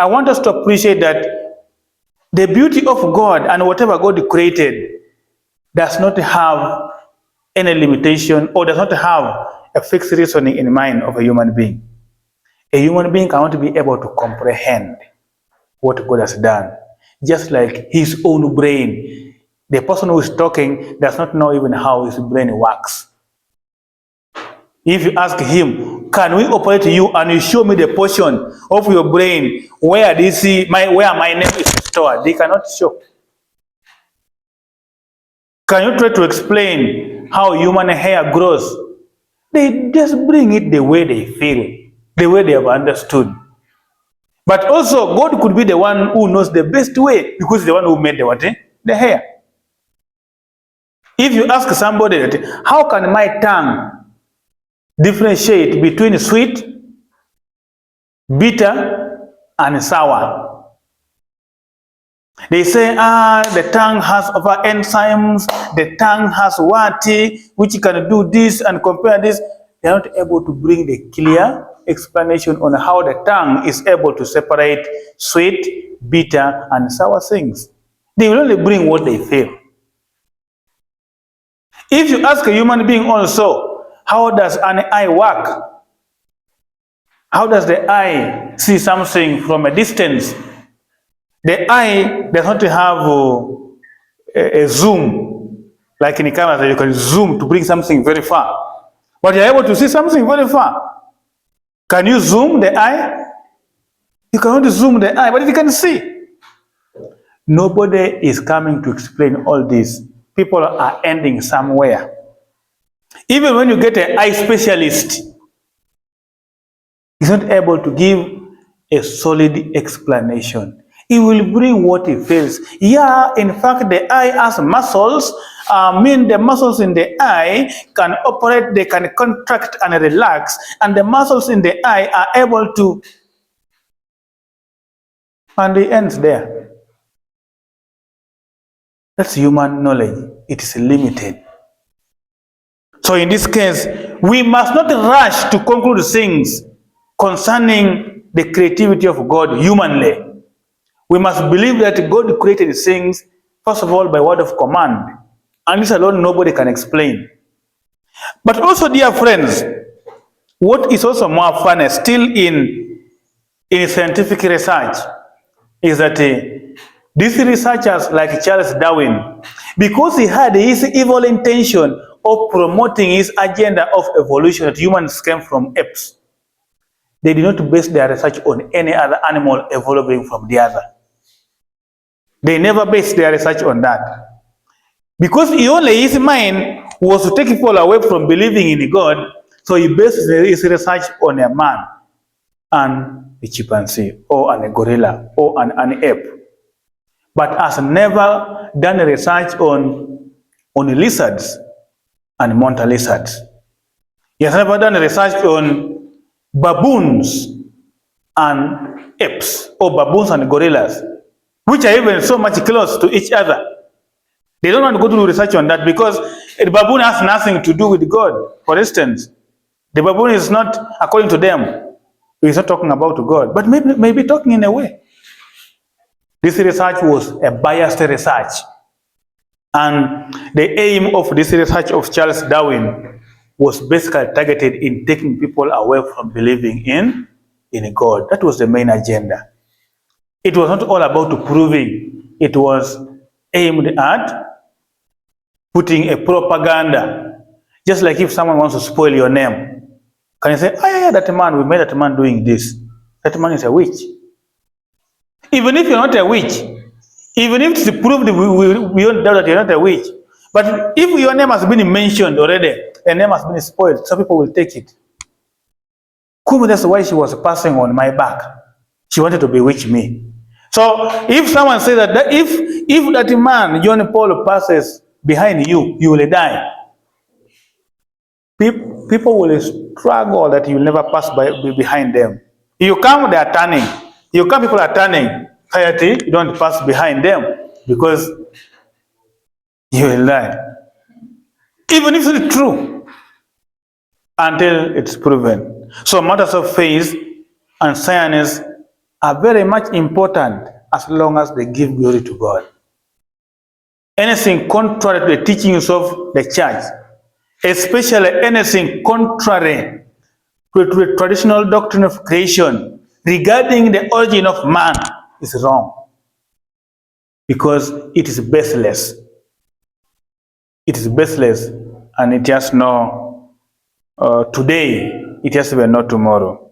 I want us to appreciate that the beauty of God and whatever God created does not have any limitation or does not have a fixed reasoning in mind of a human being. A human being cannot be able to comprehend what God has done, just like his own brain. The person who is talking does not know even how his brain works. If you ask him, can we operate you, and you show me the portion of your brain where my name is stored, they cannot show. Can you try to explain how human hair grows? They just bring it the way they feel, the way they have understood. But also, God could be the one who knows the best way because he's the one who made the what? The hair. If you ask somebody that, how can my tongue differentiate between sweet, bitter, and sour? They say, the tongue has other enzymes, the tongue has what, which can do this and compare this. They are not able to bring the clear explanation on how the tongue is able to separate sweet, bitter, and sour things. They will only bring what they feel. If you ask a human being also, how does an eye work? How does the eye see something from a distance? The eye does not have a zoom, like in a camera that you can zoom to bring something very far. But you're able to see something very far. Can you zoom the eye? You cannot zoom the eye, but you can see. Nobody is coming to explain all this. People are ending somewhere. Even when you get an eye specialist, he's not able to give a solid explanation. He will bring what he feels. Yeah, in fact, the eye has muscles. The muscles in the eye can operate, they can contract and relax, and the muscles in the eye are able to, and it ends there. That's human knowledge. It is limited. So in this case, we must not rush to conclude things concerning the creativity of God humanly. We must believe that God created things, first of all, by word of command. And this alone nobody can explain. But also, dear friends, what is also more fun still in scientific research is that these researchers like Charles Darwin, because he had his evil intention of promoting his agenda of evolution, that humans came from apes, they did not base their research on any other animal evolving from the other. They never based their research on that. Because his mind was to take people away from believing in God, so he based his research on a man and a chimpanzee, or a gorilla, or an ape. But has never done research on lizards and mountain lizards. He has never done research on baboons and apes, or baboons and gorillas, which are even so much close to each other. They don't want to go do research on that because the baboon has nothing to do with God. For instance, the baboon is not, according to them, he's not talking about God, but maybe talking in a way. This research was a biased research. And the aim of this research of Charles Darwin was basically targeted in taking people away from believing in God. That was the main agenda. It was not all about proving. It was aimed at putting a propaganda. Just like if someone wants to spoil your name, can you say, yeah, that man, we made that man doing this. That man is a witch. Even if you're not a witch, even if it's proved, we don't doubt that you're not a witch. But if your name has been mentioned already, the name has been spoiled, some people will take it. Kumu, that's why she was passing on my back. She wanted to bewitch me. So if someone says that if that man, John Paul, passes behind you, you will die. People will struggle that you will never pass behind them. You come, they are turning. You come, people are turning. You don't pass behind them because you will die. Even if it's true, until it's proven. So matters of faith and science are very much important as long as they give glory to God. Anything contrary to the teachings of the church, especially anything contrary to the traditional doctrine of creation regarding the origin of man, is wrong, because it is baseless. It is baseless, and it has no today, it has no tomorrow.